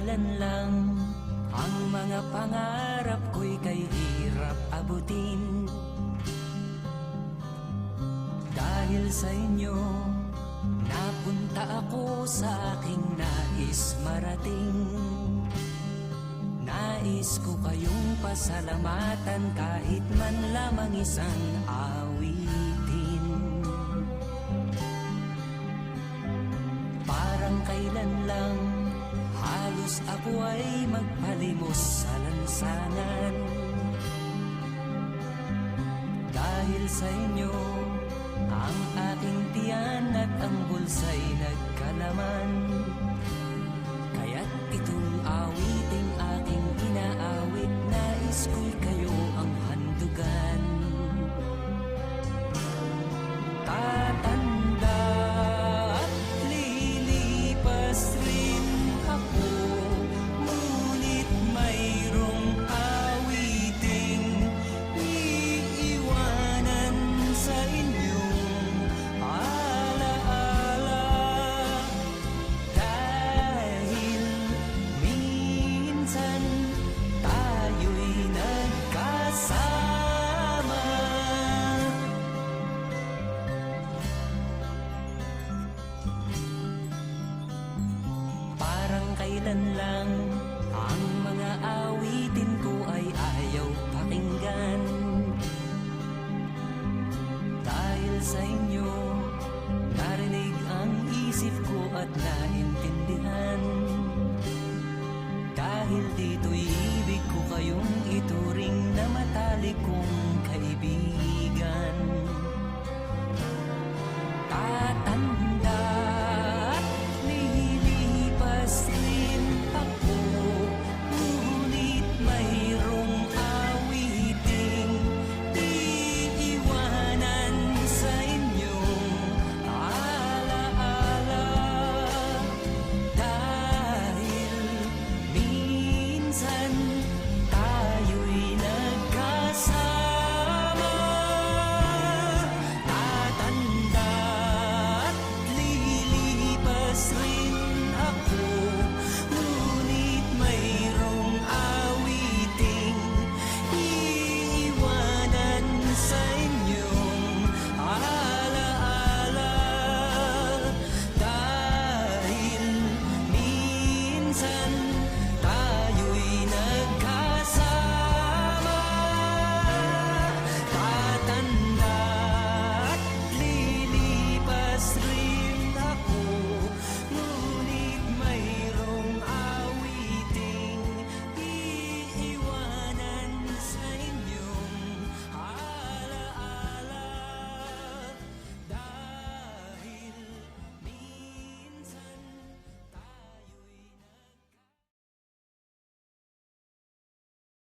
kailan lang ang mga pangarap ko'y kay hirap abutin. Dahil sa inyo, napunta ako sa aking nais marating. Nais ko kayong pasalamatan kahit man lamang isang awitin. Parang kailan lang halos ako ay magpalimos sa lansangan. Dahil sa inyo, ang aking tiyan at ang bulsa'y nagkalaman. Kaya't itong awiting aking inaawit, nais ko'y kayo ang handugan. Tatanda at lilipas rin ako, ngunit mayroong awiting iiwanan sa inyong alaala. Dahil minsan tayo'y nagkasama. Parang kailan lang ang mga awitin ko ay ayaw pakinggan. Dahil sa inyo,